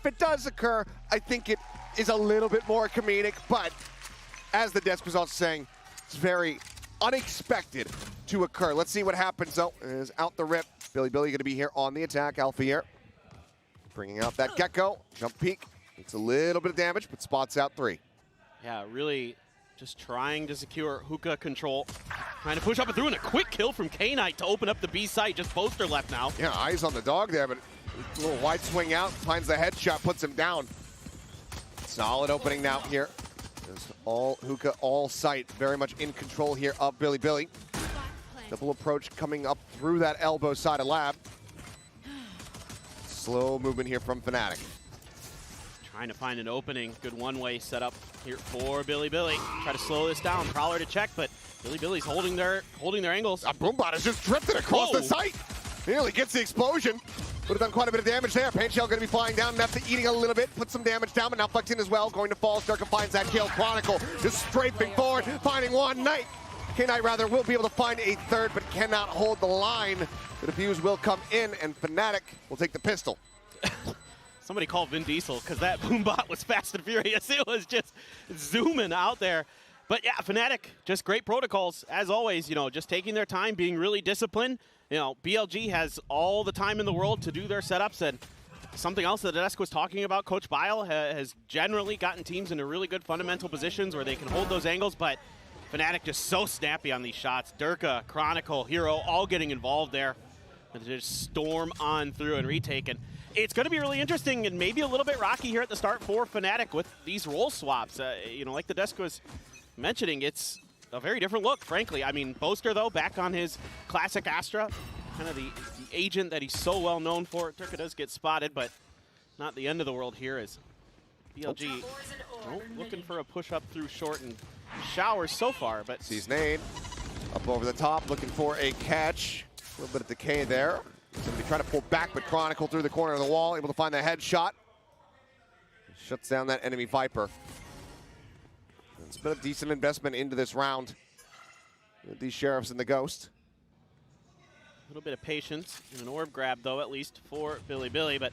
if it does occur, I think it is a little bit more comedic, but as the desk was also saying, it's very unexpected to occur. Let's see what happens though. Is out the rip. Billy gonna be here on the attack. Alpha here. Bringing out that Gecko. Jump peek. It's a little bit of damage, but spots out 3. Yeah, really just trying to secure hookah control. Trying to push up and through, and a quick kill from K-Knight to open up the B site. Just Boaster left now. Yeah, eyes on the dog there, but a little wide swing out. Finds the headshot, puts him down. Solid opening now here. There's all hookah, all sight. Very much in control here of Billy. Double approach coming up through that elbow side of Lab. Slow movement here from Fnatic. Trying to find an opening. Good one-way setup here for Billy. Try to slow this down. Prowler to check, but Billy's holding their angles. Boombot has just drifted across the site. Nearly gets the explosion. Would have done quite a bit of damage there. Paint Shell going to be flying down. Nefta eating a little bit. Put some damage down, but now flexing as well. Going to fall. Durka finds that kill. Chronicle just strafing forward. Finding one. Knight. K-Knight rather will be able to find a third, but cannot hold the line. The defuse will come in, and Fnatic will take the pistol. Somebody called Vin Diesel because that Boombot was fast and furious. It was just zooming out there. But yeah, Fnatic, just great protocols. As always, you know, just taking their time, being really disciplined. You know, BLG has all the time in the world to do their setups, and something else that the desk was talking about, Coach Bile has generally gotten teams into really good fundamental positions where they can hold those angles, but Fnatic just so snappy on these shots. Durka, Chronicle, Hero, all getting involved there. And just storm on through and retake. And it's going to be really interesting and maybe a little bit rocky here at the start for Fnatic with these role swaps. You know, like the desk was mentioning, it's a very different look, frankly. I mean, Boaster, though, back on his classic Astra, kind of the agent that he's so well known for. Durka does get spotted, but not the end of the world here as BLG looking for a push up through short and showers so far. But sees Nade up over the top, looking for a catch. A little bit of decay there. Somebody trying to pull back, but Chronicle through the corner of the wall, able to find the headshot. Shuts down that enemy Viper. It's been a decent investment into this round with these Sheriffs and the Ghost. A little bit of patience and an orb grab, though, at least for Billy. But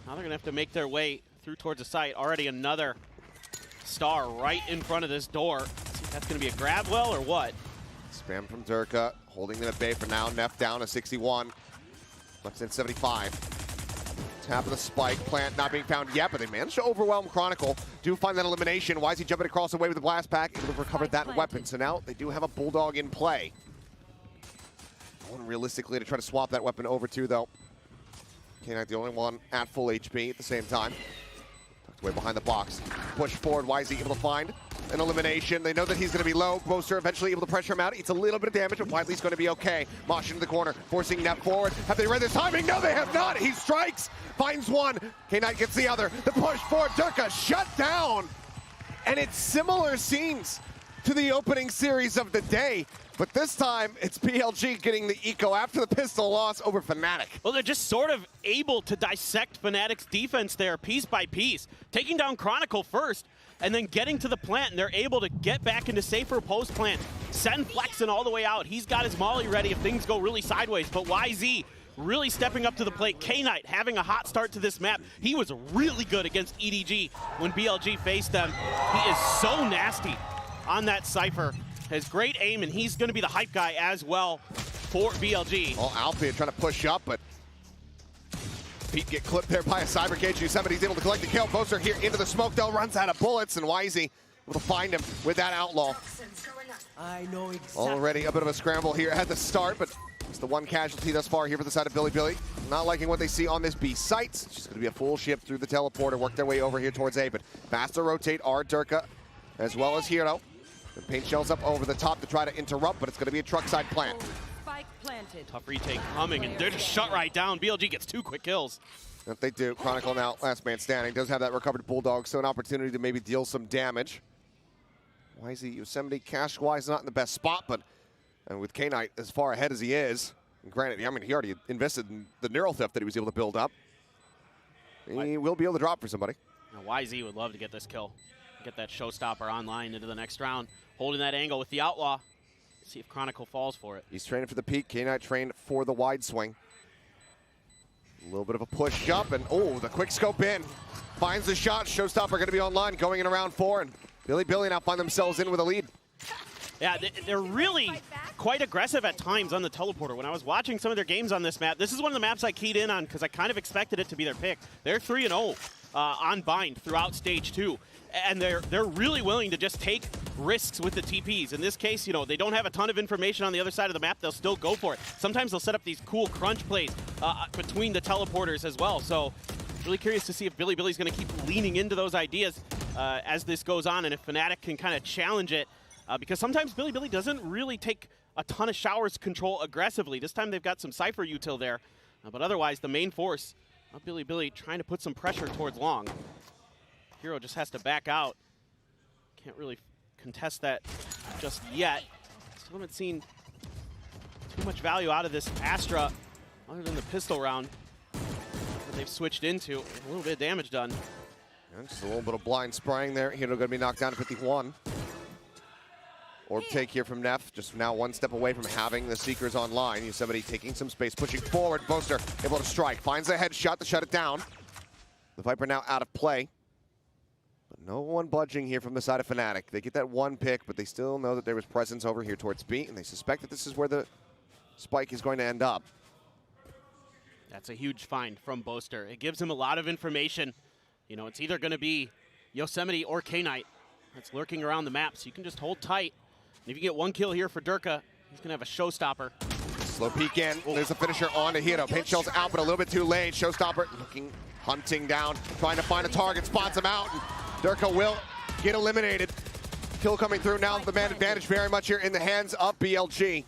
now they're going to have to make their way through towards the site. Already another star right in front of this door. Let's see if that's going to be a grab well or what. Spam from Durka, holding them at bay for now. Neff down to 61. Left in 75. Tap of the spike. Plant not being found yet, but they managed to overwhelm Chronicle. Do find that elimination. Why is he jumping across the way with the blast pack? Able to recover that weapon. So now they do have a Bulldog in play. One realistically to try to swap that weapon over to, though. K-Knight the only one at full HP at the same time. Tucked away behind the box. Push forward. Why is he able to find an elimination? They know that he's going to be low. Boaster eventually able to pressure him out. Eats a little bit of damage, but Widely's going to be okay. Mosh into the corner, forcing Neff forward. Have they read this timing? No, they have not. He strikes, finds one. K-Knight gets the other. The push forward. Durka shut down. And it's similar scenes to the opening series of the day. But this time, it's BLG getting the eco after the pistol loss over Fnatic. Well, they're just sort of able to dissect Fnatic's defense there piece by piece. Taking down Chronicle first, and then getting to the plant, and they're able to get back into safer post plant. Send flexing all the way out. He's got his molly ready if things go really sideways, but YZ really stepping up to the plate. K-Knight having a hot start to this map. He was really good against EDG when BLG faced them. He is so nasty on that Cypher. Has great aim, and he's going to be the hype guy as well for BLG. Well, Alfie trying to push up, but Pete get clipped there by a Cyber Cage. Somebody's able to collect the kill. Boaster here into the smoke, though, runs out of bullets, and Wisey able to find him with that Outlaw. I know exactly. Already a bit of a scramble here at the start, but it's the one casualty thus far here for the side of Billy. Not liking what they see on this B site. It's just going to be a full ship through the teleporter, work their way over here towards A, but faster rotate are Durka as well as Hero. The paint shells up over the top to try to interrupt, but it's going to be a truck side plant. Spike planted. Tough retake coming, and they're just shut right down. BLG gets 2 quick kills. If they do, Chronicle now last man standing. Does have that recovered Bulldog, so an opportunity to maybe deal some damage. Why is he Yosemite cash-wise not in the best spot, but and with K-Knight as far ahead as he is, and granted, I mean, he already invested in the neural theft that he was able to build up. He will be able to drop for somebody. Now, YZ would love to get this kill. Get that showstopper online into the next round. Holding that angle with the Outlaw. See if Chronicle falls for it. He's training for the peak. K-Knight trained for the wide swing. A little bit of a push up, and oh, the quick scope in. finds the shot. Showstopper going to be online going in round 4, and Billy now find themselves in with a lead. Yeah, they're really quite aggressive at times on the teleporter. When I was watching some of their games on this map, this is one of the maps I keyed in on because I kind of expected it to be their pick. They're 3-0 on bind throughout stage 2. And they're really willing to just take risks with the TPs. In this case, you know, they don't have a ton of information on the other side of the map. They'll still go for it. Sometimes they'll set up these cool crunch plays between the teleporters as well. So really curious to see if Billy's going to keep leaning into those ideas as this goes on, and if Fnatic can kind of challenge it. Because sometimes Billy doesn't really take a ton of showers control aggressively. This time they've got some Cypher util there. But otherwise, the main force of Billy trying to put some pressure towards long. Hero just has to back out. Can't really contest that just yet. Still haven't seen too much value out of this Astra other than the pistol round that they've switched into. A little bit of damage done. And just a little bit of blind spraying there. Hero going to be knocked down to 51. Orb take here from Neff, just now one step away from having the Seekers online. Yosemite taking some space, pushing forward. Boaster able to strike, finds a headshot to shut it down. The Viper now out of play. But no one budging here from the side of Fnatic. They get that one pick, but they still know that there was presence over here towards B, and they suspect that this is where the spike is going to end up. That's a huge find from Boaster. It gives him a lot of information. You know, it's either going to be Yosemite or K-Knight that's lurking around the map, so you can just hold tight. And if you get one kill here for Durka, he's going to have a showstopper. Slow peek in. There's a finisher on to Hero. Paint shell's out, but a little bit too late. Showstopper looking, hunting down, trying to find a target, spots him out. And Durka will get eliminated. Kill coming through now. The man advantage very much here in the hands of BLG.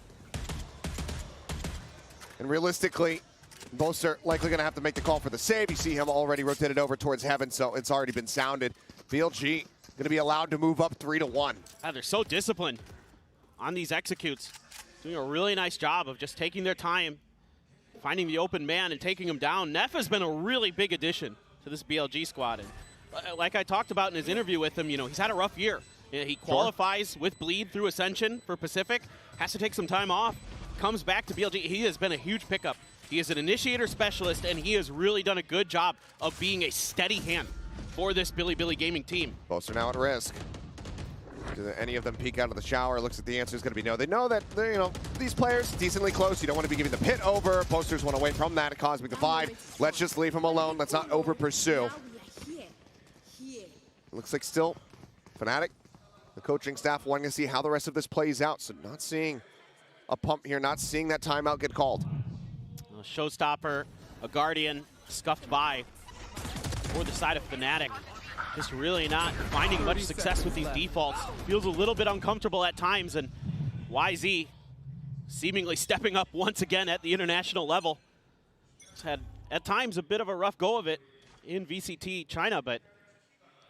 And realistically, Boaster likely going to have to make the call for the save. You see him already rotated over towards Heaven, so it's already been sounded. BLG going to be allowed to move up 3-1. They're so disciplined on these executes. Doing a really nice job of just taking their time, finding the open man and taking him down. Neff has been a really big addition to this BLG squad. And like I talked about in his interview with him, you know, he's had a rough year. He qualifies with Bleed through Ascension for Pacific, has to take some time off, comes back to BLG. He has been a huge pickup. He is an initiator specialist, and he has really done a good job of being a steady hand for this Billy Gaming team. Boaster now at risk. Do any of them peek out of the shower? Looks like the answer is going to be no. They know that they're, you know, these players decently close. You don't want to be giving the pit over. Boasters one away from that. Cosmic Divide. Let's just leave him alone. Let's not over pursue. Looks like still Fnatic, the coaching staff wanting to see how the rest of this plays out. So not seeing a pump here, not seeing that timeout get called. A showstopper, a Guardian scuffed by for the side of Fnatic. Just really not finding much success with these defaults. Feels a little bit uncomfortable at times, and YZ seemingly stepping up once again at the international level. He's had, at times, a bit of a rough go of it in VCT China, but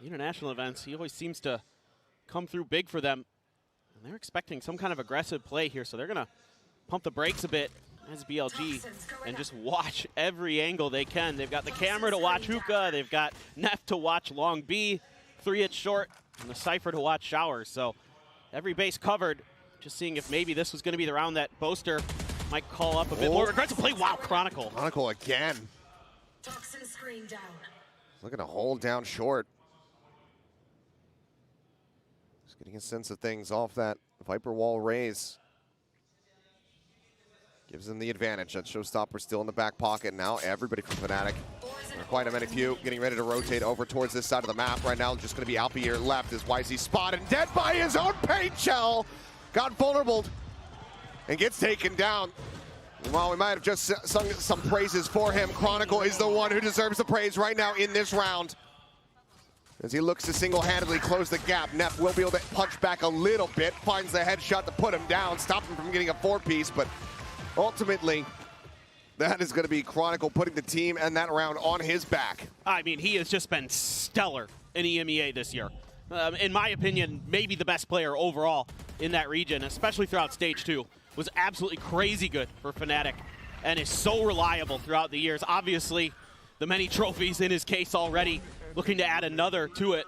the international events, he always seems to come through big for them. And they're expecting some kind of aggressive play here, so they're going to pump the brakes a bit as BLG and just watch every angle they can. They've got the camera to watch Hookah, they've got Neff to watch Long B, 3 at short, and the Cypher to watch Showers. So every base covered, just seeing if maybe this was going to be the round that Boaster might call up a bit more aggressive play. Wow, Chronicle. Chronicle again. Toxin screen down. Looking to hold down short. Just getting a sense of things off that Viper wall raise. Gives them the advantage. That showstopper still in the back pocket. Now everybody from Fnatic, there are quite a many few, getting ready to rotate over towards this side of the map. Right now, just going to be Alpier left as YZ spotted, dead by his own paint shell. Got vulnerable and gets taken down. While we might have just sung some praises for him, Chronicle is the one who deserves the praise right now in this round. As he looks to single-handedly close the gap, Neff will be able to punch back a little bit, finds the headshot to put him down, stop him from getting a 4-piece, but ultimately, that is going to be Chronicle putting the team and that round on his back. I mean, he has just been stellar in EMEA this year. In my opinion, maybe the best player overall in that region, especially throughout Stage 2. Was absolutely crazy good for Fnatic and is so reliable throughout the years. Obviously, the many trophies in his case already, looking to add another to it.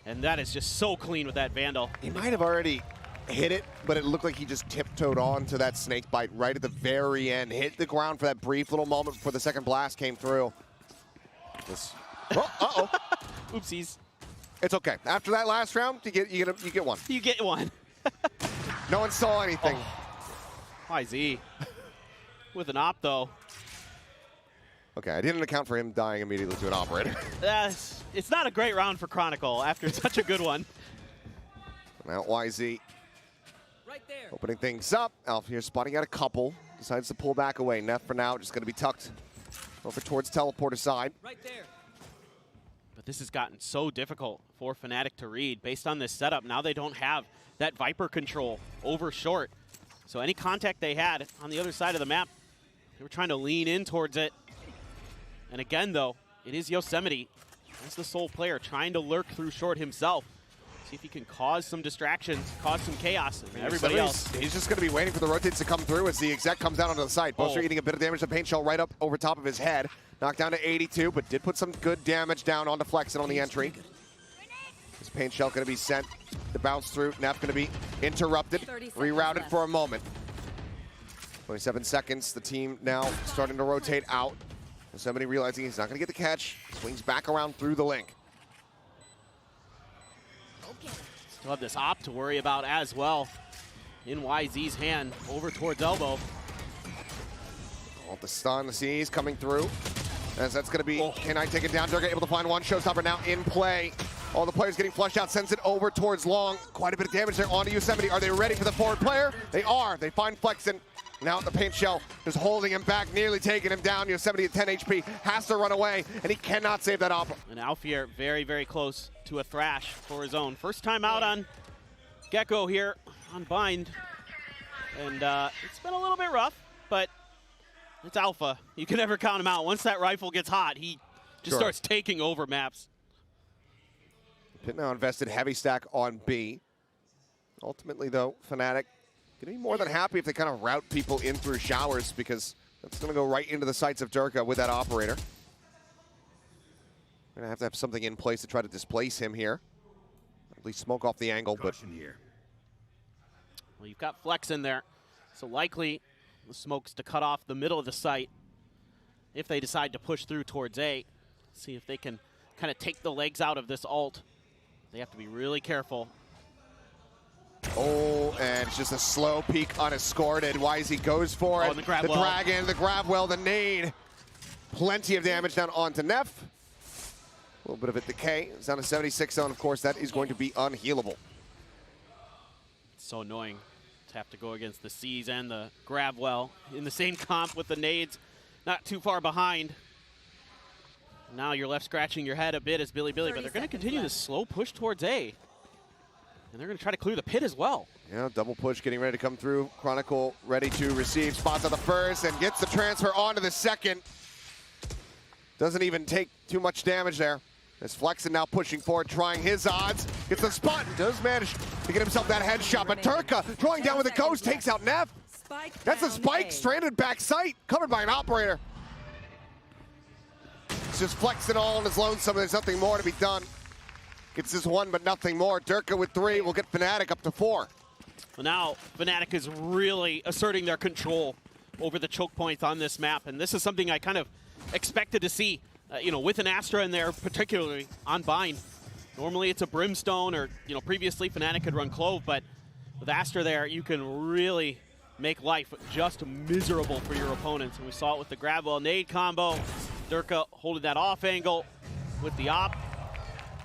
And that is just so clean with that Vandal. He might have already hit it, but it looked like he just tiptoed on to that snake bite right at the very end. Hit the ground for that brief little moment before the second blast came through. Just Oh, uh-oh. Oopsies. It's okay. After that last round, you get one. You get one. No one saw anything. YZ. With an op, though. Okay, I didn't account for him dying immediately to an operator. It's not a great round for Chronicle after such a good one. Now YZ Right there. opening things up. Alf here spotting out a couple. Decides to pull back away. Neff for now just going to be tucked over towards teleporter side. Right there. But this has gotten so difficult for Fnatic to read based on this setup. Now they don't have that Viper control over short. So any contact they had on the other side of the map, they were trying to lean in towards it. And again, though, it is Yosemite as the sole player trying to lurk through short himself. See if he can cause some distractions, cause some chaos. And everybody else. He's just going to be waiting for the rotates to come through as the exec comes down onto the side. Boaster eating a bit of damage. The paint shell right up over top of his head. Knocked down to 82, but did put some good damage down onto Flexen on the entry. This paint shell going to be sent to bounce through. Neff going to be interrupted, rerouted for a moment. 27 seconds. The team now starting to rotate out. Somebody realizing he's not going to get the catch. Swings back around through the link. Still have this op to worry about as well. In YZ's hand, over towards elbow. Oh, the stun, the C's coming through. As that's going to be K9 taken down. Durga able to find one. Showstopper now in play. All the players getting flushed out. Sends it over towards Long. Quite a bit of damage there onto Yosemite. Are they ready for the forward player? They are. They find Flexen. Now the paint shell is holding him back, nearly taking him down. Yosemite at 10 HP, has to run away, and he cannot save that op. And Alfier very, very close to a thrash for his own. First time out on Gecko here on Bind. And it's been a little bit rough, but it's Alpha. You can never count him out. Once that rifle gets hot, he just starts taking over maps. Pit now invested heavy stack on B. Ultimately, though, Fnatic going to be more than happy if they kind of route people in through showers, because that's going to go right into the sights of Durka with that operator. Going to have something in place to try to displace him here. At least smoke off the angle, but well, you've got Flex in there, so likely the smoke's to cut off the middle of the site if they decide to push through towards A. See if they can kind of take the legs out of this ult. They have to be really careful. Oh, and it's just a slow peek unescorted. YZ goes for it. The dragon, the grab well, the nade. Plenty of damage down onto Neff. A little bit of it decay. It's down to 76 zone. Of course, that is going to be unhealable. It's so annoying to have to go against the C's and the grab well in the same comp with the nades not too far behind. Now you're left scratching your head a bit as Billy, but they're going to continue this slow push towards A. And they're going to try to clear the pit as well. Yeah, double push getting ready to come through. Chronicle ready to receive. Spots on the first and gets the transfer onto the second. Doesn't even take too much damage there. As Flexen now pushing forward, trying his odds. Gets the spot and does manage to get himself that headshot. But Turka drawing down with a ghost, takes out Neff. That's a spike, stranded back sight, covered by an operator. It's just Flexen all on his lonesome. There's nothing more to be done. Gets this one, but nothing more. Durka with 3 will get Fnatic up to 4. Well, now Fnatic is really asserting their control over the choke points on this map, and this is something I kind of expected to see, with an Astra in there, particularly on Bind. Normally it's a Brimstone, or previously Fnatic could run Clove, but with Astra there, you can really make life just miserable for your opponents. And we saw it with the grab well nade combo. Durka holding that off angle with the op.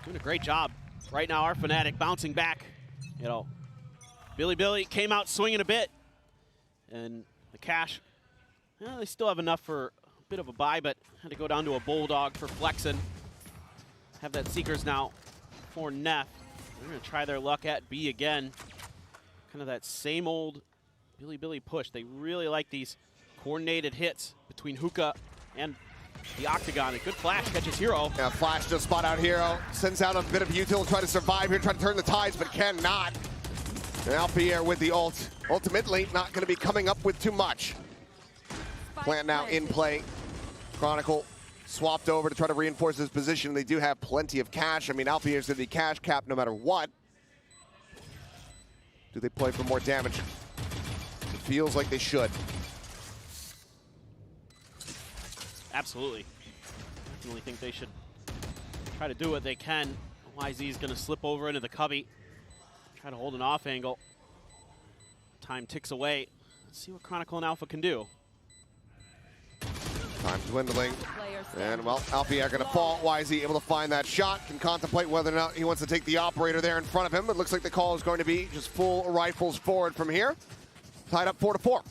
Doing a great job. Right now, our Fnatic bouncing back. Billy came out swinging a bit. And the cash, they still have enough for a bit of a buy, but had to go down to a Bulldog for Flexen. Have that Seekers now for Neff. They're going to try their luck at B again. Kind of that same old Billy push. They really like these coordinated hits between Hookah and the Octagon. A good flash catches Hero. Yeah, flash to spot out Hero. Sends out a bit of util, try to survive here, try to turn the tides, but cannot. And Alfier with the ult. Ultimately, not going to be coming up with too much. Plant now in play. Chronicle swapped over to try to reinforce his position. They do have plenty of cash. I mean, Alfier's going to be cash capped no matter what. Do they play for more damage? It feels like they should. Absolutely. Definitely think they should try to do what they can. YZ is going to slip over into the cubby. Try to hold an off angle. Time ticks away. Let's see what Chronicle and Alpha can do. Time dwindling. And, well, Alpha going to fall. YZ able to find that shot. Can contemplate whether or not he wants to take the operator there in front of him. It looks like the call is going to be just full rifles forward from here. Tied up 4-4.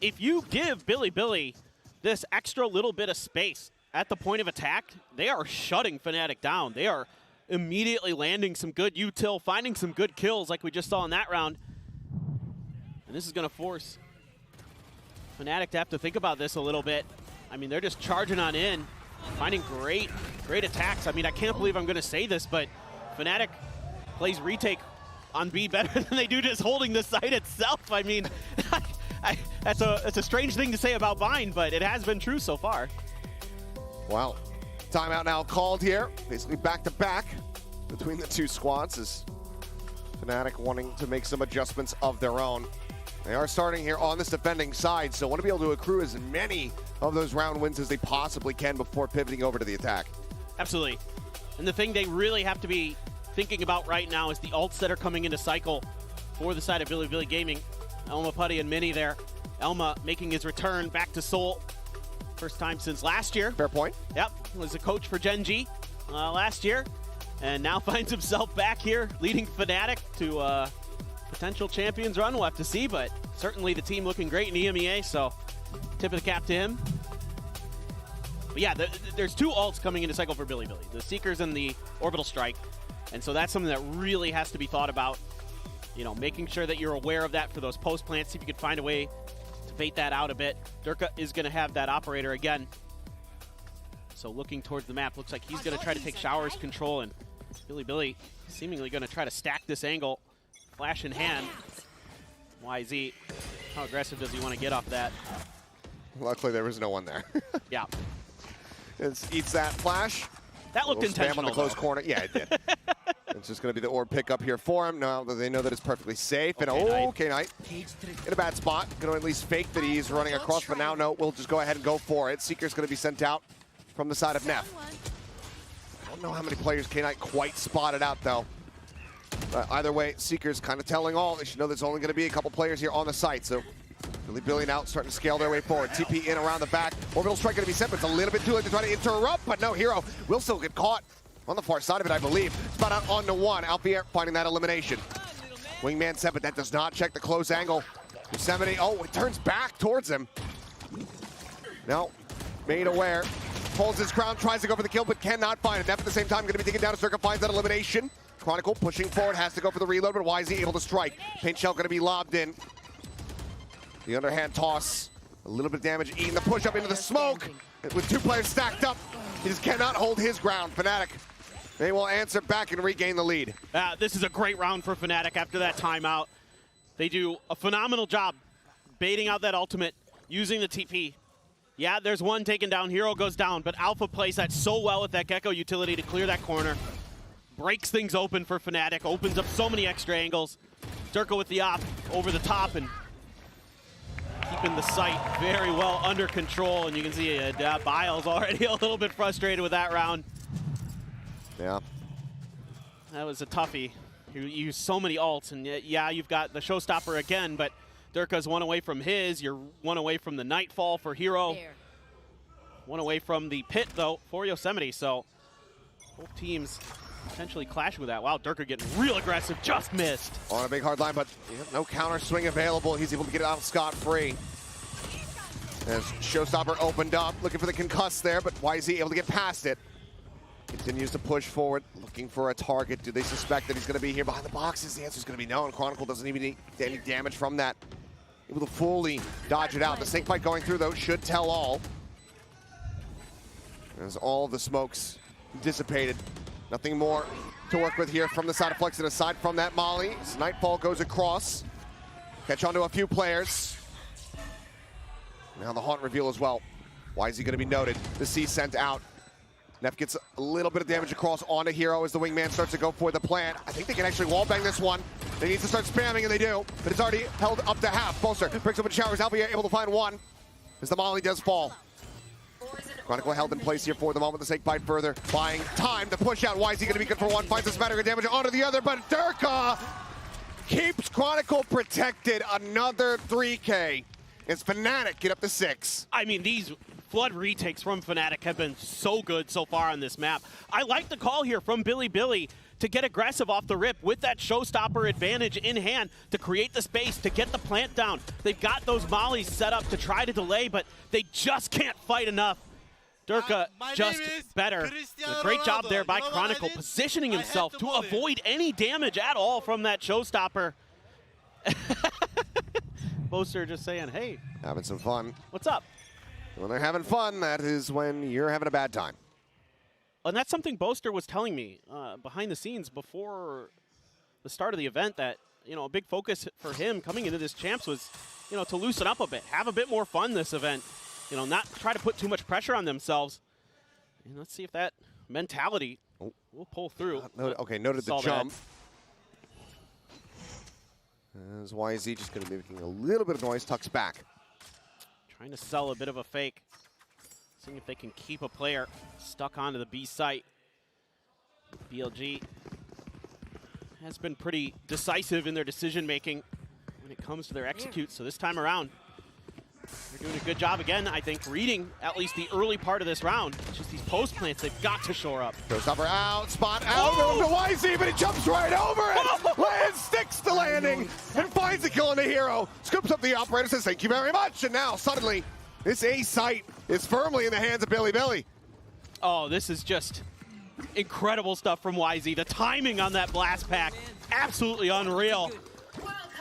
If you give Billy this extra little bit of space at the point of attack, they are shutting Fnatic down. They are immediately landing some good util, finding some good kills like we just saw in that round. And this is going to force Fnatic to have to think about this a little bit. I mean, they're just charging on in, finding great attacks. I mean, I can't believe I'm going to say this, but Fnatic plays retake on B better than they do just holding the site itself. I mean, that's a strange thing to say about Bind, but it has been true so far. Wow. Timeout now called here. Basically back-to-back between the two squads as Fnatic wanting to make some adjustments of their own. They are starting here on this defending side, so want to be able to accrue as many of those round wins as they possibly can before pivoting over to the attack. Absolutely. And the thing they really have to be thinking about right now is the ults that are coming into cycle for the side of Billy Gaming. Elma Putty and Mini there. Elma making his return back to Seoul. First time since last year. Fair point. Yep, was a coach for Gen G last year, and now finds himself back here leading Fnatic to potential champions run. We'll have to see, but certainly the team looking great in EMEA, so tip of the cap to him. But yeah, there's two ults coming into cycle for Billy. The Seekers and the Orbital Strike, and so that's something that really has to be thought about. You know, making sure that you're aware of that for those post plants, see if you can find a way to bait that out a bit. Durka is going to have that operator again. So looking towards the map, looks like he's going to try to take Shower's control, and Billy seemingly going to try to stack this angle. Flash in hand. YZ, how aggressive does he want to get off that? Luckily, there was no one there. Yeah. Eats that flash. That looked intentional, on the close corner. Yeah, it did. It's just going to be the orb pickup here for him. Now that they know that it's perfectly safe. And okay, Knight in a bad spot. Going to at least fake that he's running across, but now no, we'll just go ahead and go for it. Seeker's going to be sent out from the side of Neff. I don't know how many players K-Knight quite spotted out, though. But either way, Seeker's kind of telling all. They should know there's only going to be a couple players here on the site. So Billy now starting to scale their way forward. TP in around the back. Orbital Strike going to be sent, but it's a little bit too late to try to interrupt. But no, Hero will still get caught on the far side of it, I believe. Spot out on to one. Alfier finding that elimination. Wingman set, but that does not check the close angle. Yosemite, it turns back towards him. Now, made aware. Holds his crown, tries to go for the kill, but cannot find it. Neff at the same time going to be taken down. Circa finds that elimination. Chronicle pushing forward, has to go for the reload, but YZ able to strike. Paint Shell going to be lobbed in. The underhand toss. A little bit of damage, eating the push up into the smoke. With two players stacked up, he just cannot hold his ground. Fnatic, they will answer back and regain the lead. This is a great round for Fnatic after that timeout. They do a phenomenal job baiting out that ultimate, using the TP. Yeah, there's one taken down, Hero goes down, but Alpha plays that so well with that Gecko utility to clear that corner. Breaks things open for Fnatic, opens up so many extra angles. Durka with the op over the top and keeping the site very well under control. And you can see Biles already a little bit frustrated with that round. Yeah. That was a toughie. You used so many ults, and yeah, you've got the showstopper again, but Durka's one away from his. You're one away from the Nightfall for Hero. One away from the pit, though, for Yosemite. So both teams potentially clashing with that. Wow, Durka getting real aggressive, just missed. On a big hard line, but no counter swing available. He's able to get it out scot-free. As Showstopper opened up, looking for the concuss there, but YZ able to get past it. Continues to push forward, looking for a target. Do they suspect that he's going to be here behind the boxes? The answer is going to be no, and Chronicle doesn't even need any damage from that. Able to fully dodge it out. The snake bite going through, though, should tell all. As all the smokes dissipated. Nothing more to work with here from the side of Flex, and aside from that Molly, Nightfall goes across. Catch on to a few players. Now the Haunt reveal as well. Why is he going to be noted? The C sent out. Neff gets a little bit of damage across onto Hero as the Wingman starts to go for the plant. I think they can actually wallbang this one. They need to start spamming, and they do. But it's already held up to half. Bolster breaks open Showers. Alpha able to find one as the Molly does fall. Chronicle held in place here for the moment. The snake bite further, buying time to push out. YZ going to be good for one, finds the smattering of damage onto the other, but Durka keeps Chronicle protected. Another 3K. As Fnatic get up to 6. I mean, these flood retakes from Fnatic have been so good so far on this map. I like the call here from Billy to get aggressive off the rip with that showstopper advantage in hand to create the space, to get the plant down. They've got those mollies set up to try to delay, but they just can't fight enough. Durka just better. A great job there by Chronicle, positioning himself to avoid any damage at all from that showstopper. Boaster just saying, hey. Having some fun. What's up? When they're having fun, that is when you're having a bad time. And that's something Boaster was telling me behind the scenes before the start of the event, that, you know, a big focus for him coming into this champs was, you know, to loosen up a bit, have a bit more fun this event, you know, not try to put too much pressure on themselves. And let's see if that mentality will pull through. Okay, noted the jump. As YZ just going to be making a little bit of noise, tucks back. Trying to sell a bit of a fake. Seeing if they can keep a player stuck onto the B site. BLG has been pretty decisive in their decision making when it comes to their executes. So this time around, they're doing a good job again, I think, reading at least the early part of this round. It's just these post plants they've got to shore up. Showstopper out, spot out, to YZ, but he jumps right over it. Lands, sticks the landing, and finds the kill on the hero. Scoops up the operator, says thank you very much, and now suddenly this A site is firmly in the hands of Billy. Oh, this is just incredible stuff from YZ. The timing on that blast pack, absolutely unreal.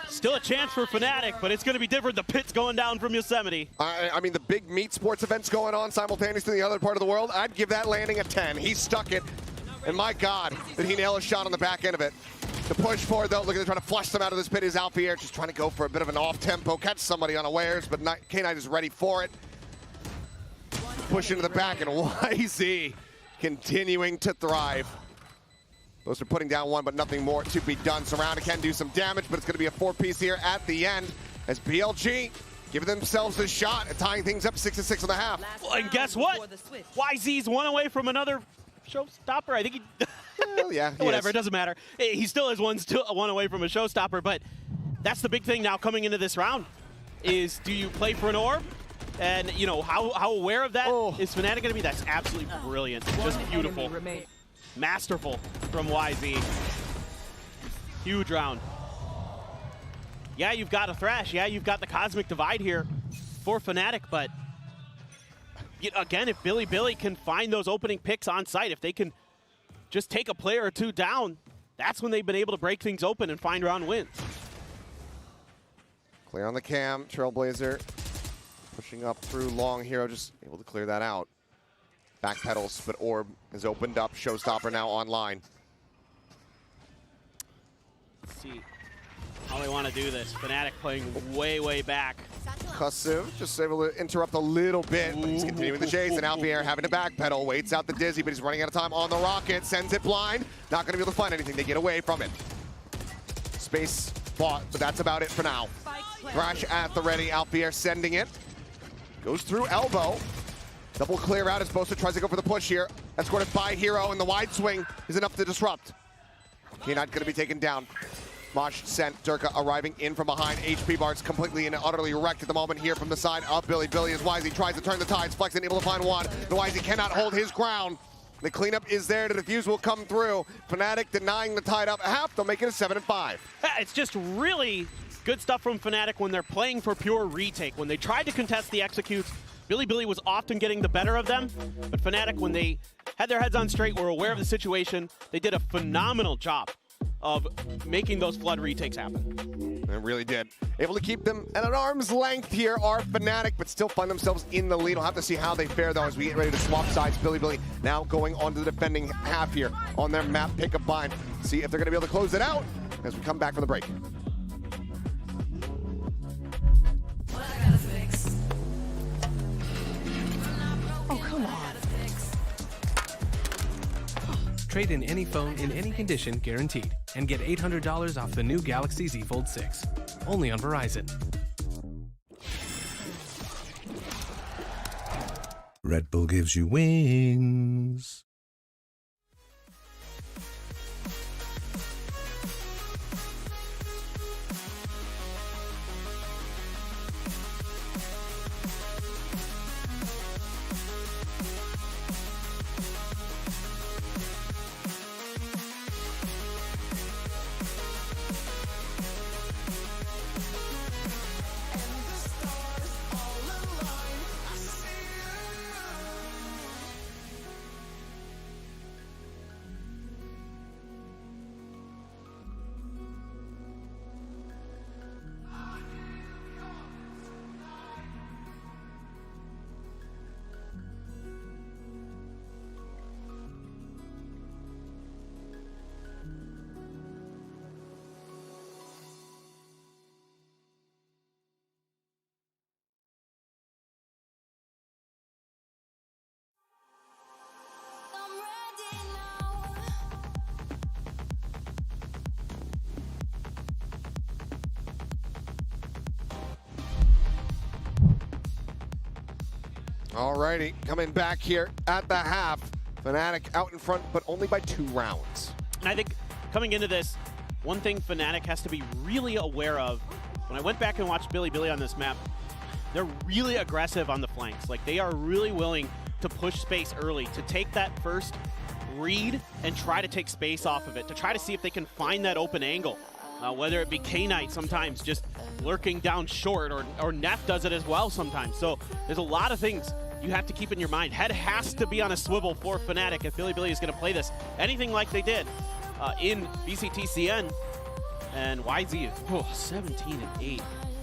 Still a chance for Fnatic, but it's going to be different. The pit's going down from Yosemite. I mean, the big meat sports events going on simultaneously in the other part of the world, I'd give that landing a 10. He stuck it, and my God, did he nail a shot on the back end of it. The push forward, though, looking to try to flush them out of this pit is Alfier, just trying to go for a bit of an off-tempo, catch somebody unawares, but K9 is ready for it. Push into the back, and YZ continuing to thrive. Those are putting down one, but nothing more to be done. Surrounded can do some damage, but it's going to be a 4-piece here at the end as BLG giving themselves a shot at tying things up 6-6 on the half. Well, and guess what? YZ's one away from another showstopper. I think he... Well, yeah, whatever, it doesn't matter. He still has one away from a showstopper, but that's the big thing now coming into this round is, do you play for an orb? And, you know, how aware of that is Fnatic going to be? That's absolutely brilliant. Just beautiful. Masterful from YZ. Huge round. Yeah, you've got a Thrash. Yeah, you've got the Cosmic Divide here for Fnatic, but again, if Billy can find those opening picks on site, if they can just take a player or two down, that's when they've been able to break things open and find round wins. Clear on the cam, Trailblazer pushing up through long hero, just able to clear that out. Back pedals, but orb is opened up. Showstopper now online. Let's see how they want to do this. Fnatic playing way back. Cussive just able to interrupt a little bit, but he's continuing the chase, and Alfier having to backpedal, waits out the Dizzy, but he's running out of time on the rocket, sends it blind. Not going to be able to find anything. They get away from it. Space bought, but that's about it for now. Thrash at the ready. Alfier sending it. Goes through elbow. Double clear out as Bosa tries to go for the push here. Escorted by Hero, and the wide swing is enough to disrupt. K9 going to be taken down. Mosh sent, Durka arriving in from behind. HP bar's completely and utterly wrecked at the moment here from the side of Billy. Billy as YZ tries to turn the tides, flexing, able to find one. The YZ cannot hold his ground. The cleanup is there, the defuse will come through. Fnatic denying the tide up a half, they'll make it a 7-5. It's just really good stuff from Fnatic when they're playing for pure retake. When they tried to contest the executes, Billy was often getting the better of them, but Fnatic, when they had their heads on straight, were aware of the situation, they did a phenomenal job of making those flood retakes happen. It really did. Able to keep them at an arm's length here are Fnatic, but still find themselves in the lead. We'll have to see how they fare, though, as we get ready to swap sides. Billy now going on to the defending half here on their map pick-up bind. See if they're going to be able to close it out as we come back from the break. Oh, come on. Trade in any phone in any condition guaranteed and get $800 off the new Galaxy Z Fold 6. Only on Verizon. Red Bull gives you wings. Alrighty, coming back here at the half. Fnatic out in front, but only by 2 rounds. And I think coming into this, one thing Fnatic has to be really aware of, when I went back and watched Billy on this map, they're really aggressive on the flanks. Like, they are really willing to push space early, to take that first read and try to take space off of it, to try to see if they can find that open angle. Whether it be K-Knight sometimes just lurking down short, or Neff does it as well sometimes. So there's a lot of things you have to keep in your mind. Head has to be on a swivel for Fnatic if Billy is going to play this anything like they did in VCT CN. And YZ is 17-8. He's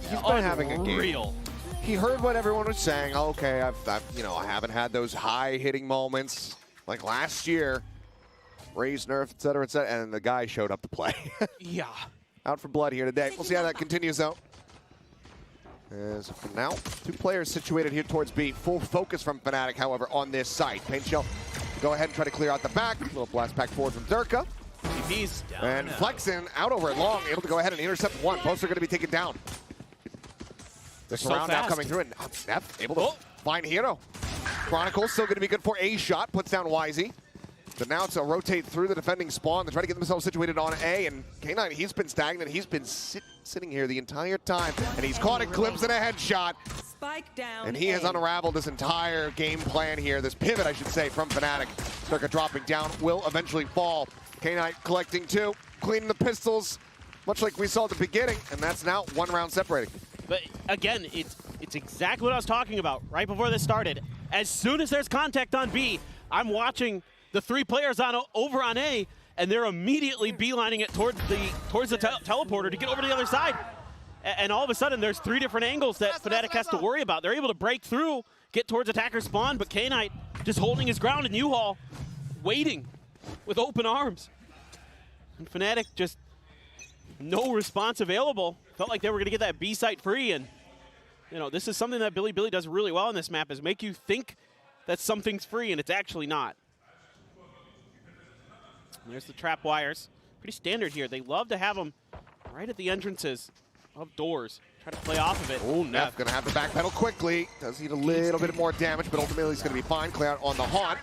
been having a game. Real. He heard what everyone was saying. Okay, I haven't had those high hitting moments like last year. Raise, nerf, etc., and the guy showed up to play. Yeah. Out for blood here today. We'll see how that continues, though. As for now, 2 players situated here towards B. Full focus from Fnatic, however, on this site. Paint Shell, go ahead and try to clear out the back. Little blast back forward from Zerka. TP's down. And Flexen out over it long, able to go ahead and intercept one. Both are going to be taken down. The surround now coming through, and Neff able to find Hero. Chronicle still going to be good for a shot, puts down YZ. But now it's a rotate through the defending spawn. They try to get themselves situated on A, and K9, he's been stagnant. He's been sitting here the entire time, and he's caught a glimpse and a headshot. Spike down. And he has unraveled this entire game plan here, this pivot, I should say, from Fnatic. Zerka dropping down, will eventually fall. K9 collecting 2, cleaning the pistols, much like we saw at the beginning, and that's now 1 round separating. But again, it's exactly what I was talking about right before this started. As soon as there's contact on B, I'm watching the 3 players over on A, and they're immediately beelining it towards the teleporter to get over to the other side. And all of a sudden, there's 3 different angles that Fnatic has to worry about. They're able to break through, get towards attacker spawn, but K-Knight just holding his ground, and U-Haul waiting with open arms. And Fnatic just no response available. Felt like they were going to get that B site free, and this is something that Billy does really well on this map, is make you think that something's free, and it's actually not. There's the trap wires. Pretty standard here. They love to have them right at the entrances of doors. Try to play off of it. Oh, Neff going to have the back pedal quickly. Does need a little bit more damage, but ultimately he's going to be fine. Clear out on the haunt.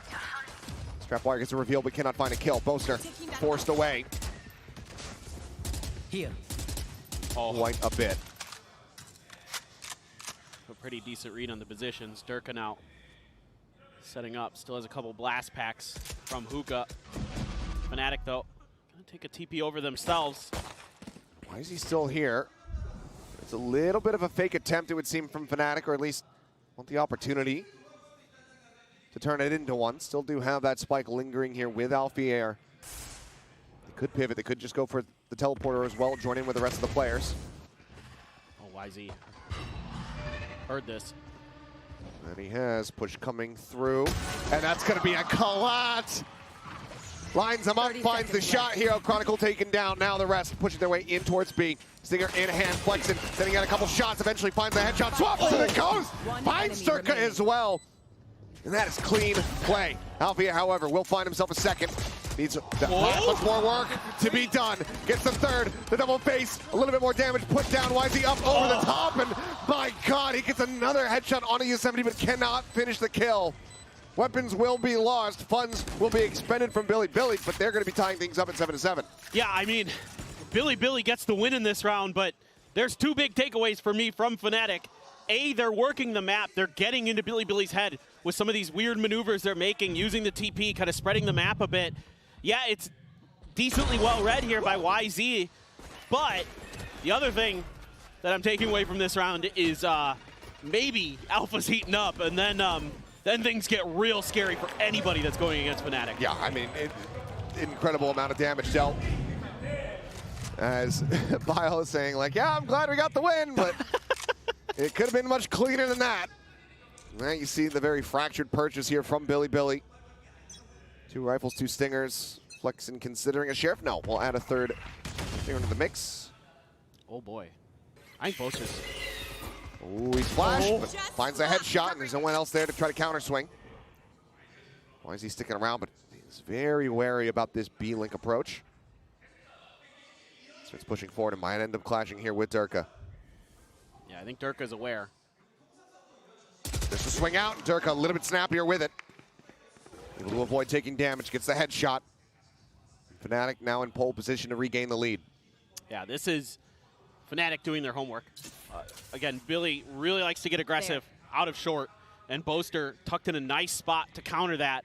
Trap wire gets a reveal, but cannot find a kill. Boaster forced away. Here. Quite a bit. A pretty decent read on the positions. Durka now setting up. Still has a couple blast packs from Hookah. Fnatic, though, going to take a TP over themselves. Why is he still here? It's a little bit of a fake attempt, it would seem, from Fnatic, or at least want the opportunity to turn it into one. Still do have that spike lingering here with Alfier. They could pivot. They could just go for the teleporter as well, join in with the rest of the players. Oh, YZ. Heard this. And he has push coming through. And that's going to be a collapse. Lines him up, finds the shot. Hero Chronicle taken down. Now the rest pushing their way in towards B. Stinger in hand, Flexen, sending out a couple shots, eventually finds the headshot. Swaps and it goes. Finds Zerka as well. And that is clean play. Alfia, however, will find himself a second. Needs much more work to be done. Gets the third, the double face, a little bit more damage, put down. YZ up over the top, and my God, he gets another headshot onto Yosemite, but cannot finish the kill. Weapons will be lost. Funds will be expended from Billy, but they're going to be tying things up at 7-7. Yeah, I mean, Billy gets the win in this round, but there's two big takeaways for me from Fnatic. A, they're working the map. They're getting into Billy's head with some of these weird maneuvers they're making, using the TP, kind of spreading the map a bit. Yeah, it's decently well read here by YZ, but the other thing that I'm taking away from this round is maybe Alpha's heating up, and then things get real scary for anybody that's going against Fnatic. Yeah, I mean, incredible amount of damage dealt. As Bile is saying, like, yeah, I'm glad we got the win, but it could have been much cleaner than that. Now you see the very fractured purchase here from Billy. 2 rifles, 2 stingers. Flexen considering a sheriff. No, we'll add a third stinger into the mix. Oh boy. I think Boaster's. Ooh, he's flashed, but finds a headshot, and there's no one else there to try to counter swing. Why is he sticking around? But he's very wary about this B-Link approach. Starts pushing forward and might end up clashing here with Durka. Yeah, I think Durka's aware. Just to swing out, Durka a little bit snappier with it. Able to avoid taking damage, gets the headshot. Fnatic now in pole position to regain the lead. Yeah, this is Fnatic doing their homework. Again, Billy really likes to get aggressive out of short, and Boaster tucked in a nice spot to counter that.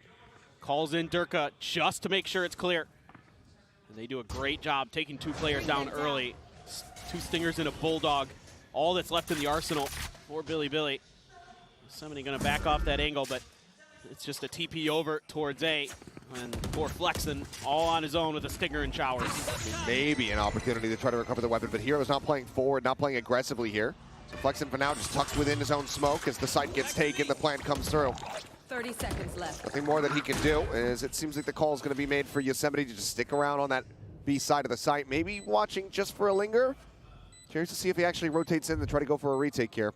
Calls in Durka just to make sure it's clear. And they do a great job taking 2 players down early. 2 stingers and a bulldog. All that's left in the arsenal for Billy. Somebody gonna back off that angle, but it's just a TP over towards A. And poor Flexen all on his own with a stinger and showers. Maybe an opportunity to try to recover the weapon, but Hero's not playing forward, not playing aggressively here. So Flexen for now just tucks within his own smoke. As the site gets taken, the plan comes through. 30 seconds left. Nothing more that he can do, as it seems like the call is going to be made for Yosemite to just stick around on that B side of the site. Maybe watching just for a linger. Curious to see if he actually rotates in to try to go for a retake here.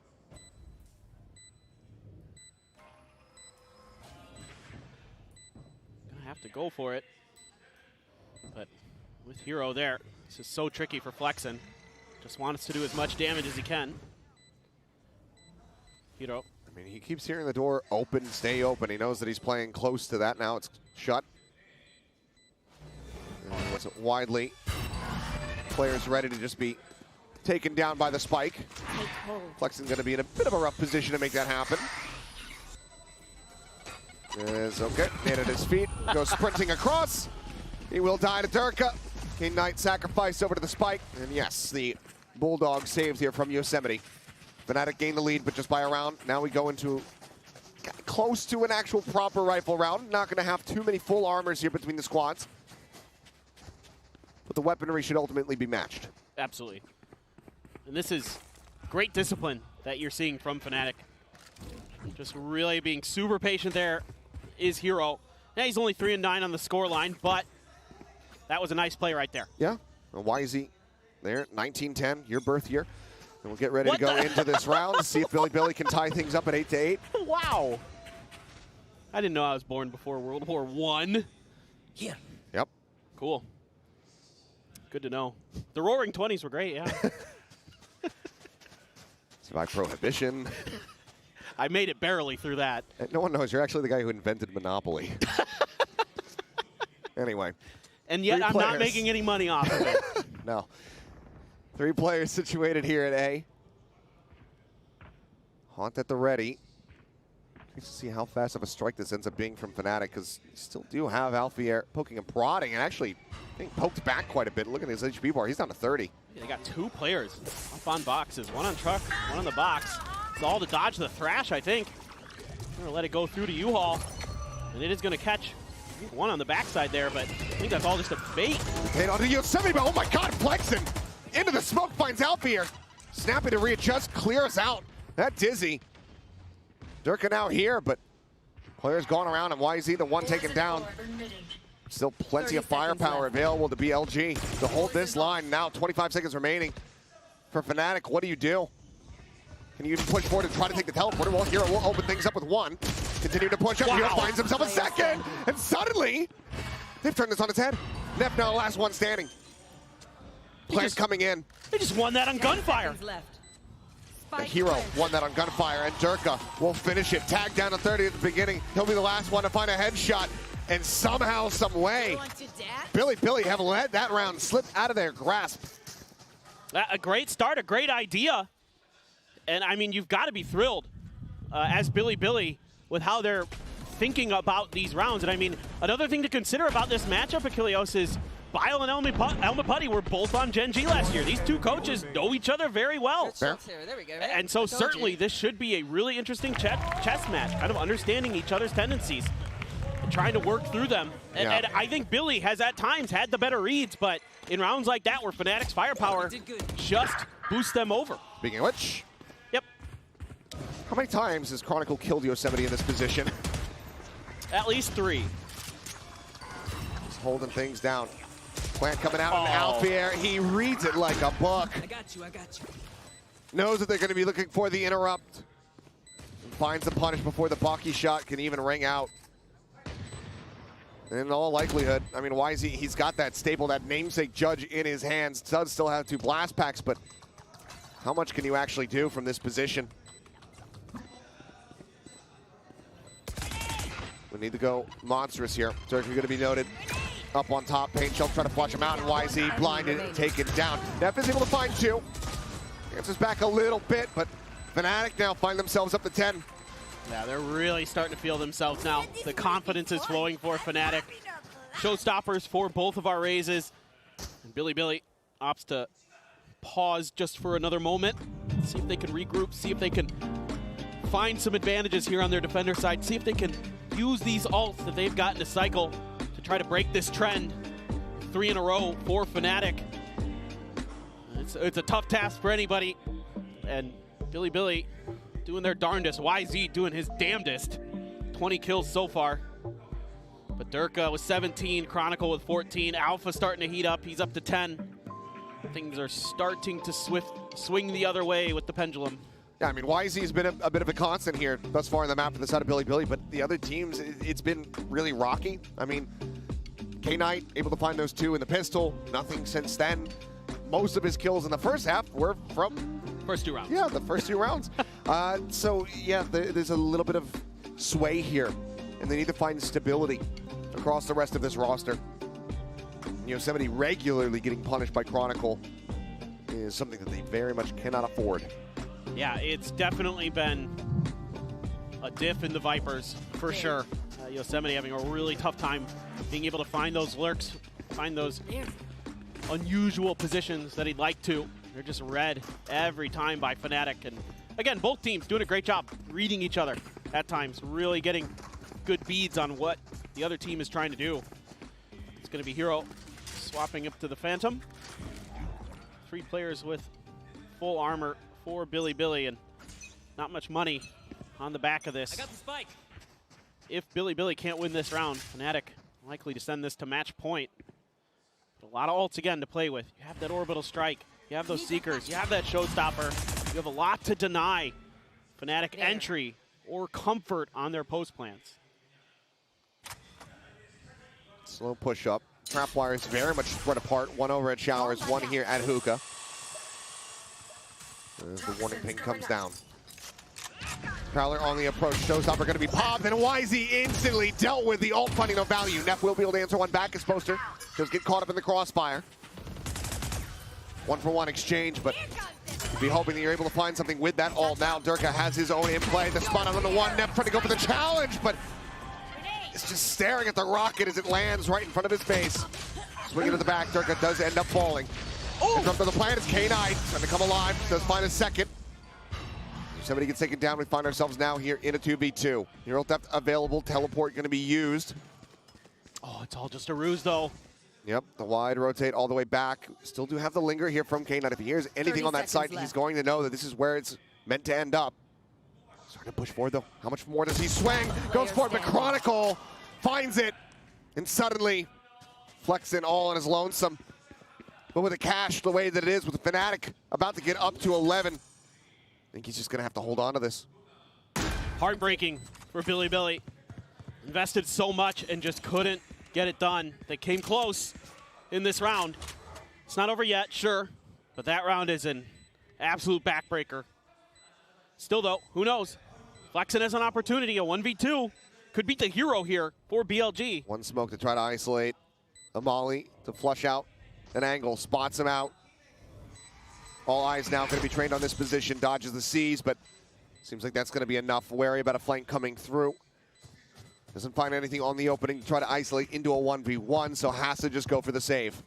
Have to go for it, but with Hero there, this is so tricky for Flexen. Just wants to do as much damage as he can. Hero. I mean, he keeps hearing the door open, stay open. He knows that he's playing close to that. Now it's shut. And it's widely. Players ready to just be taken down by the spike. Flexen's going to be in a bit of a rough position to make that happen. Is okay, made at his feet, goes sprinting across. He will die to Durka. King Knight sacrificed over to the spike. And yes, the Bulldog saves here from Yosemite. Fnatic gained the lead, but just by a round. Now we go into close to an actual proper rifle round. Not going to have too many full armors here between the squads. But the weaponry should ultimately be matched. Absolutely. And this is great discipline that you're seeing from Fnatic. Just really being super patient there is Hero. Now he's only 3-9 on the score line, but that was a nice play right there. Yeah. Well, why is he there? 1910, your birth year. And we'll get ready to go into this round to see if Billy can tie things up at 8-8. Wow. I didn't know I was born before World War I. Here. Yep. Cool. Good to know. The Roaring 20s were great, yeah. Survived Prohibition. I made it barely through that. No one knows. You're actually the guy who invented Monopoly. Anyway. And yet I'm not making any money off of it. No. 3 players situated here at A. Haunt at the ready. Curious to see how fast of a strike this ends up being from Fnatic, because you still do have Alfier poking and prodding, and actually getting poked back quite a bit. Look at his HP bar. He's down to 30. They got 2 players up on boxes. One on truck, one on the box. It's all to dodge the thrash, I think. I'm gonna let it go through to U-Haul, and it is gonna catch one on the backside there, but I think that's all just a bait. Hit onto Yosemite, but oh my God, Flexen into the smoke, finds Alfier. Snappy to readjust, clears out. That dizzy. Durka now here, but players going around, and YZ the one taken down. Still plenty of firepower available to BLG to hold this line. Now 25 seconds remaining for Fnatic. What do you do? Can you push forward and try to take the teleporter? Well, Hero will open things up with 1. Continue to push up. Wow. Hero finds himself a second. And suddenly, they've turned this on its head. Neff now last one standing. Plant coming in. They just won that on gunfire. The hero won that on gunfire, and Durka will finish it. Tagged down to 30 at the beginning. He'll be the last one to find a headshot, and somehow, some way, Billy have let that round slip out of their grasp. A great start, a great idea. And I mean, you've got to be thrilled as Billy with how they're thinking about these rounds. And I mean, another thing to consider about this matchup, Achilleos, is Bile and Elma Putty were both on Gen G last year. These two coaches know each other very well. There we go. And so certainly this should be a really interesting chess match, kind of understanding each other's tendencies and trying to work through them. And I think Billy has at times had the better reads, but in rounds like that where Fnatic's firepower just boosts them over. Speaking of which, yep. How many times has Chronicle killed Yosemite in this position? At least 3. Just holding things down. Plant coming out in Alfier. He reads it like a book. I got you. Knows that they're going to be looking for the interrupt. And finds the punish before the Baki shot can even ring out. And in all likelihood, I mean, why is he's got that staple, that namesake judge in his hands. Does still have 2 blast packs, but how much can you actually do from this position? We need to go monstrous here. Turkey going to be noted up on top. Paint Shell trying to flush him out, and YZ blinded and taken down. Neff is able to find 2. Answers back a little bit, but Fnatic now find themselves up to 10. Yeah, they're really starting to feel themselves now. The confidence is flowing for Fnatic. Showstoppers for both of our raises. And Billy opts to pause just for another moment. See if they can regroup, see if they can find some advantages here on their defender side, see if they can use these ults that they've got in a cycle to try to break this trend. 3 in a row for Fnatic. It's a tough task for anybody. And Billy doing their darndest. YZ doing his damnedest. 20 kills so far. But Durka with 17, Chronicle with 14. Alpha starting to heat up. He's up to 10. Things are starting to swing the other way with the pendulum. Yeah, I mean, YZ's been a bit of a constant here thus far in the map for the side of Billy, but the other teams, it's been really rocky. I mean, K-Knight able to find those 2 in the pistol. Nothing since then. Most of his kills in the first half were from... First 2 rounds. Yeah, the first 2 rounds. So, yeah, there's a little bit of sway here, and they need to find stability across the rest of this roster. Yosemite regularly getting punished by Chronicle is something that they very much cannot afford. Yeah, it's definitely been a diff in the Vipers, for sure. Yosemite having a really tough time being able to find those lurks, find those unusual positions that he'd like to. They're just read every time by Fnatic. And again, both teams doing a great job reading each other at times, really getting good beads on what the other team is trying to do. It's going to be Hero swapping up to the Phantom. 3 players with full armor for Billy, and not much money on the back of this. I got the spike. If Billy can't win this round, Fnatic likely to send this to match point. But a lot of ults again to play with. You have that orbital strike, you have those seekers, you have that showstopper. You have a lot to deny Fnatic entry or comfort on their post plans. Slow push up. Trap wires very much spread apart. 1 over at Showers, 1 here at Hookah. As the warning ping comes down. Prowler on the approach. Showstopper going to be popped, and YZ instantly dealt with the ult, finding no value. Neff will be able to answer one back as Poster. Just get caught up in the crossfire. 1-for-1 exchange, but be hoping that you're able to find something with that ult. Now Durka has his own in play. The spot on the 1. Neff trying to go for the challenge, but it's just staring at the rocket as it lands right in front of his face. Swinging to the back. Durka does end up falling. And from the plan is K9 trying to come alive. Does find a second. Somebody gets taken down. We find ourselves now here in a 2v2. Hero depth available. Teleport going to be used. Oh, it's all just a ruse, though. Yep, the wide rotate all the way back. Still do have the linger here from K9. If he hears anything on that site, he's going to know that this is where it's meant to end up. Starting to push forward, though. How much more does he swing? Goes for it, but Chronicle finds it. And suddenly, flexing all on his lonesome. But with the cash the way that it is, with Fnatic about to get up to 11, I think he's just going to have to hold on to this. Heartbreaking for Billy. Invested so much and just couldn't get it done. They came close in this round. It's not over yet, sure, but that round is an absolute backbreaker Still though, who knows? Flexen has an opportunity, a 1v2. Could beat the hero here for BLG. One smoke to try to isolate Amali to flush out an angle, spots him out. All eyes now going to be trained on this position, dodges the C's, but seems like that's going to be enough. Wary about a flank coming through. Doesn't find anything on the opening to try to isolate into a 1v1, so has to just go for the save.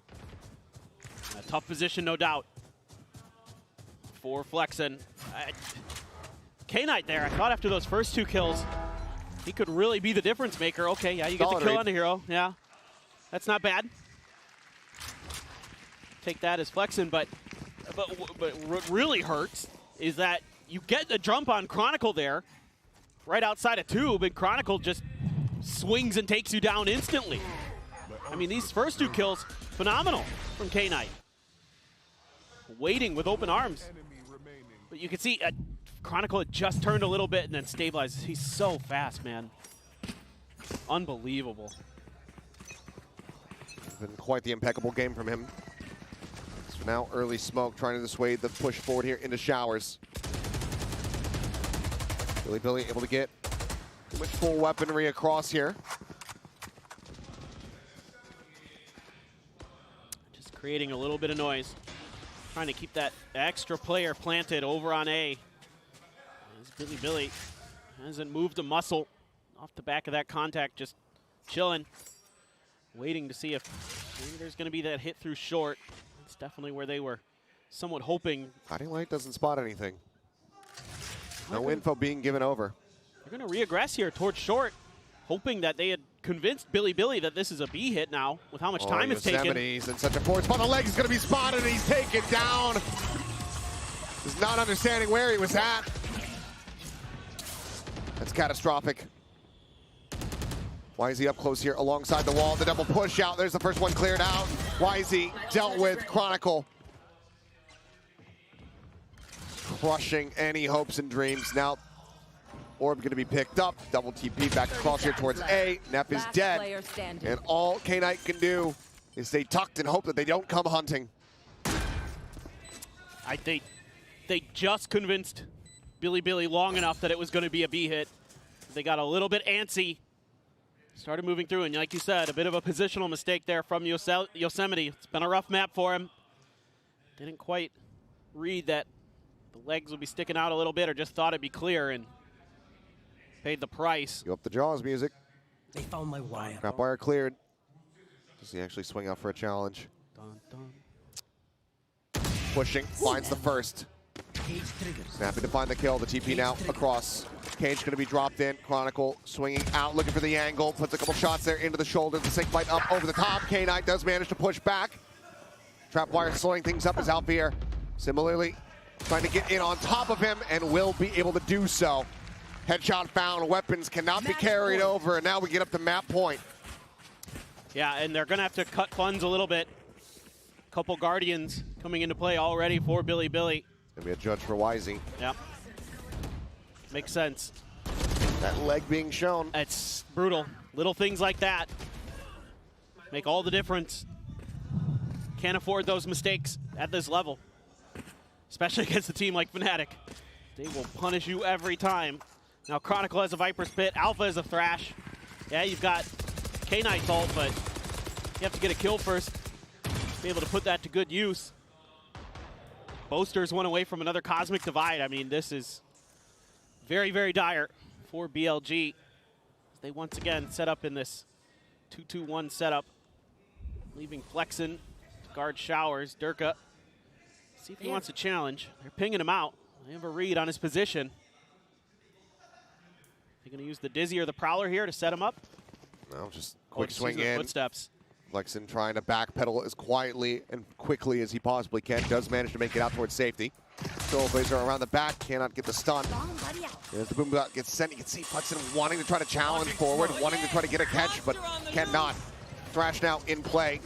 A tough position, no doubt, for Flexen. K-Knight there, I thought after those first 2 kills, he could really be the difference maker. Okay, yeah, you get the kill on the hero. Yeah, that's not bad. Take that as Flexen, but what really hurts is that you get the jump on Chronicle there, right outside of tube, and Chronicle just swings and takes you down instantly. I mean, these first 2 kills, phenomenal from K-Knight. Waiting with open arms. But you can see Chronicle had just turned a little bit and then stabilizes. He's so fast, man. Unbelievable. Been quite the impeccable game from him. So now early smoke trying to dissuade the push forward here into showers. Billy able to get pretty much full weaponry across here. Just creating a little bit of noise. Trying to keep that extra player planted over on A. As Billy hasn't moved a muscle off the back of that contact, just chilling. Waiting to see if maybe there's going to be that hit through short. That's definitely where they were somewhat hoping. Guiding Light doesn't spot anything. No info being given over. They're going to re-aggress here towards short, hoping that they had convinced Billy that this is a B hit now with how much time it's taken. He's in such a forward spot. The leg is going to be spotted and he's taken down. He's not understanding where he was at. That's catastrophic. YZ up close here alongside the wall. The double push out. There's the first one cleared out. YZ dealt with Chronicle. Crushing any hopes and dreams. Now, Orb going to be picked up. Double TP back across here towards A. Neff is dead. And all K-Knight can do is stay tucked and hope that they don't come hunting. They just convinced Billy long enough that it was going to be a B hit. They got a little bit antsy. Started moving through, and like you said, a bit of a positional mistake there from Yosemite. It's been a rough map for him. Didn't quite read that the legs would be sticking out a little bit, or just thought it'd be clear and paid the price. Go up the jaws music. They found my wire. Trap wire cleared. Does he actually swing out for a challenge? Dun, dun. Pushing, finds the first. Snappy to find the kill. The TP now across. Cage going to be dropped in. Chronicle swinging out, looking for the angle. Puts a couple shots there into the shoulder. The sync fight up over the top. K-Knight does manage to push back. Trap wire slowing things up as Alfier similarly trying to get in on top of him and will be able to do so. Headshot found. Weapons cannot be carried over. And now we get up to map point. Yeah, and they're going to have to cut funds a little bit. Couple Guardians coming into play already for Billy. Gonna be a judge for YZ. Yep. Makes sense. That leg being shown. It's brutal. Little things like that make all the difference. Can't afford those mistakes at this level, especially against a team like Fnatic. They will punish you every time. Now Chronicle has a Viper's Pit, Alpha has a Thrash. Yeah, you've got K-Knight's ult, but you have to get a kill first. Be able to put that to good use. Boasters one away from another Cosmic Divide. I mean, this is very, very dire for BLG. They once again set up in this 2-2-1 setup, leaving Flexen to guard Showers. Durka, see if he wants a challenge. They're pinging him out. They have a read on his position. They're going to use the Dizzy or the Prowler here to set him up. No, just quick swing in. in. Footsteps. Flexen trying to backpedal as quietly and quickly as he possibly can. Does manage to make it out towards safety. Trailblazer around the back, cannot get the stun. As the boom bot gets sent, you can see Flexen wanting to try to challenge forward, wanting to try to get a catch, but cannot. Thrash now in play.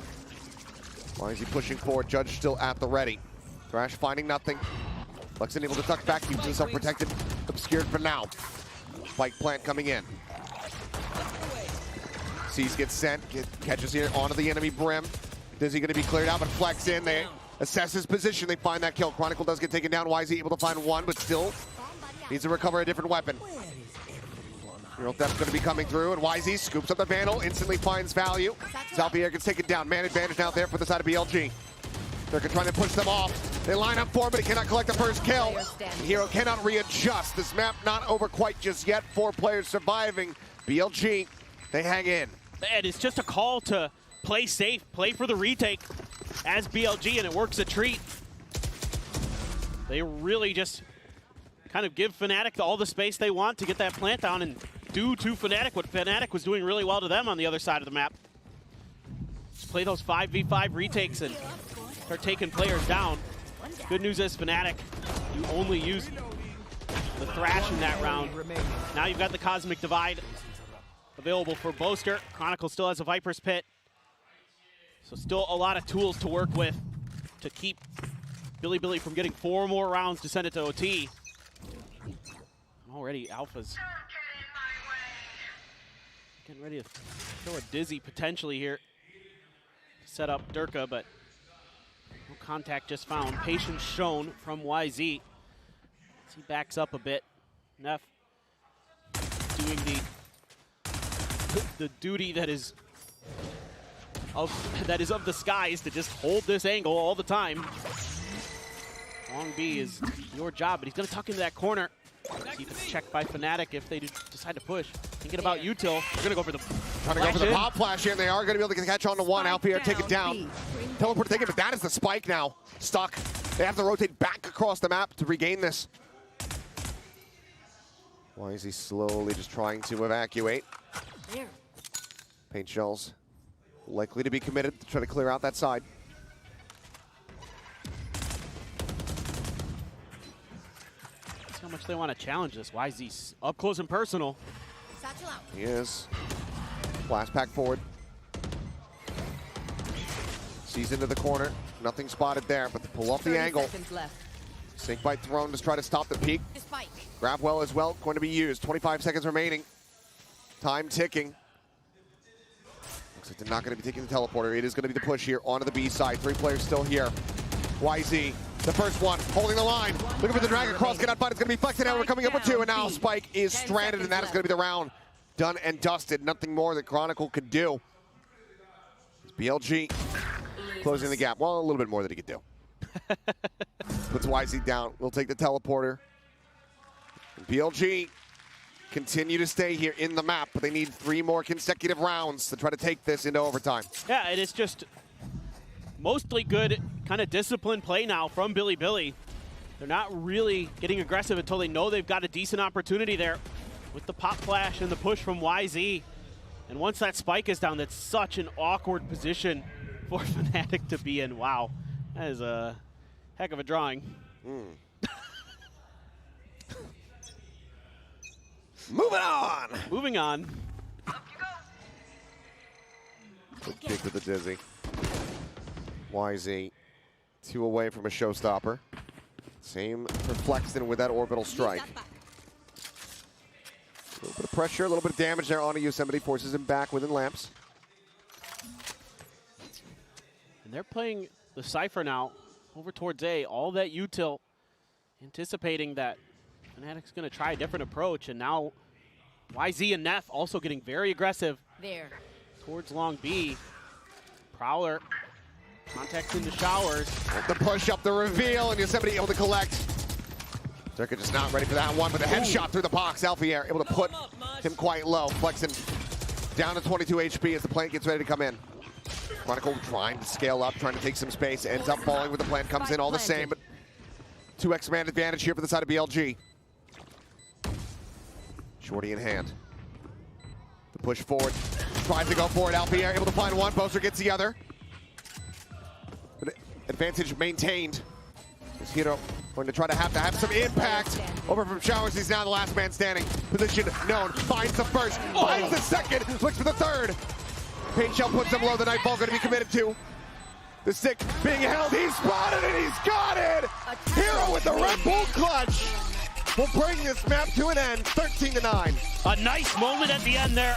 Why is he pushing forward? Judge still at the ready. Thrash finding nothing. Flexen able to tuck back, keeps himself protected, obscured for now. Spike plant coming in. Seas gets sent, catches here onto the enemy brim. Dizzy going to be cleared out, but Flex in. They assess his position. They find that kill. Chronicle does get taken down. YZ able to find one, but still Needs to recover a different weapon. Real Death's going to be coming through, and YZ scoops up the Vandal, instantly finds value. Zalpier gets taken down. Man advantage now there for the side of BLG. They're trying to push them off. They line up for him, but he cannot collect the first kill. Hero cannot readjust. This map not over quite just yet. 4 players surviving. BLG, they hang in. And it's just a call to play safe, play for the retake as BLG, and it works a treat. They really just kind of give Fnatic all the space they want to get that plant down and do to Fnatic what Fnatic was doing really well to them on the other side of the map. Just play those 5v5 retakes and start taking players down. Good news is Fnatic, you only used the Thrash in that round. Now you've got the Cosmic Divide available for Boaster. Chronicle still has a Viper's Pit. So still a lot of tools to work with to keep Billy from getting 4 more rounds to send it to OT. Already Alpha's getting ready to throw a dizzy potentially here. Set up Durka, but no contact just found. Patience shown from YZ. As he backs up a bit. Neff doing the duty that is of the skies to just hold this angle all the time. Long B is your job, but he's going to tuck into that corner. See if it's checked by Fnatic if they decide to push. Thinking about Util. They're going to go for the Trying to go for the pop flash here, and they are going to be able to catch on to one. Alpier take it down. Teleport taken, but that is the spike now. Stuck. They have to rotate back across the map to regain this. Why is he slowly just trying to evacuate? Paint shells likely to be committed to try to clear out that side. That's how much they want to challenge this. YZ's up close and personal. He is. Blast pack forward. Sees into the corner. Nothing spotted there, but to pull off the angle. Sync bite thrown to try to stop the peak. Grab well as well, going to be used. 25 seconds remaining. Time ticking. Looks like they're not going to be taking the teleporter. It is going to be the push here onto the B side. 3 players still here. YZ, the first one, holding the line. Looking for the drag across, cannot find. It's going to be flexing out. We're coming up with 2, and now Spike is stranded, and that is going to be the round. Done and dusted. Nothing more that Chronicle could do. BLG closing the gap. Well, a little bit more than he could do. Puts YZ down. We'll take the teleporter. BLG continue to stay here in the map, but they need 3 more consecutive rounds to try to take this into overtime. Yeah, and it's just mostly good kind of disciplined play now from Billy. They're not really getting aggressive until they know they've got a decent opportunity there with the pop flash and the push from YZ. And once that spike is down, that's such an awkward position for Fnatic to be in. Wow, that is a heck of a drawing. Moving on. Good kick with the dizzy. YZ, 2 away from a showstopper. Same for Flexton with that orbital strike. A little bit of pressure, a little bit of damage there onto Yosemite, forces him back within lamps. And they're playing the Cypher now over towards A. All that Util anticipating that Fnatic's going to try a different approach, and now YZ and Neff also getting very aggressive towards long B. Prowler contacts into showers. The push up, the reveal, and Yosemite able to collect. Durka just not ready for that one, but the headshot through the box. Alfier able to put him quite low. Flexing down to 22 HP as the plant gets ready to come in. Chronicle trying to scale up, trying to take some space. Ends up falling with the plant, comes in all the same, but 2x man advantage here for the side of BLG. Shorty in hand. The push forward. Tries to go for it. Alfier able to find one. Boaster gets the other. But advantage maintained. This Hero going to try to have some impact. Over from Showers. He's now the last man standing. Position known. Finds the first. Finds the second. Looks for the third. Paint Shell puts him low. The Nightfall going to be committed to. The stick being held. He's spotted it. He's got it. Hero with the Red Bull clutch will bring this map to an end. 13-9. A nice moment at the end there